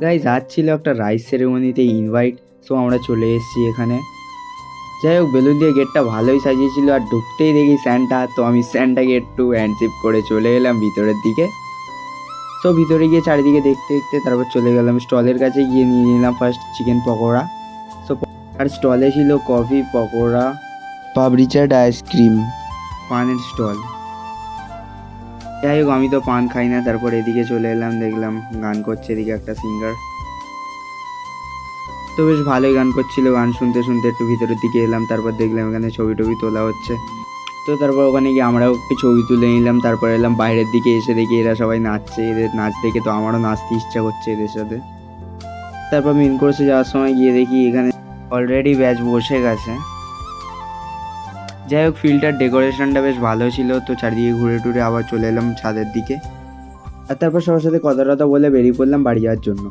Guys আজ ছিল একটা রাইস সেরেমনিতে ইনভাইট, সো আমরা চলে এসেছি এখানে। যাই হোক, বেলুন দিয়ে গেটটা ভালোই সাজিয়েছিল, আর ঢুকতেই দেখি স্যান্টা, তো আমি স্যান্টাকে একটু হ্যান্ডশিপ করে চলে এলাম ভিতরের দিকে। সো ভিতরে গিয়ে চারিদিকে দেখতে দেখতে তারপর চলে গেলাম স্টলের কাছে, গিয়ে নিয়ে নিলাম ফার্স্ট চিকেন পকোড়া। সো আর স্টলে ছিল কফি, পকোড়া, পাপড়ি চাট, আইসক্রিম, পানের স্টল। যাই হোক, আমি তো পান খাই না, তারপর এদিকে চলে এলাম, দেখলাম গান করছে এদিকে একটা সিঙ্গার। তো বেশ ভালোই গান করছিল, গান শুনতে শুনতে একটু ভিতরের দিকে এলাম, তারপর দেখলাম এখানে ছবি টবি তোলা হচ্ছে। তো তারপর ওখানে গিয়ে আমরাও একটু ছবি তুলে নিলাম। তারপর এলাম বাইরের দিকে, এসে দেখি এরা সবাই নাচছে, এদের নাচ দেখে তো আমারও নাচতে ইচ্ছা করছে এদের সাথে। তারপর মেন কোর্সে যাওয়ার সময় গিয়ে দেখি এখানে অলরেডি ব্যাচ বসে গেছে। যাই হোক, ফিল্ডটার ডেকোরেশনটা বেশ ভালো ছিল, তো চারিদিকে ঘুরে টুরে আবার চলে এলাম ছাদের দিকে। আর তারপর সবার সাথে কথা টথা বলে বেরিয়ে পড়লাম বাড়ি যাওয়ার জন্য।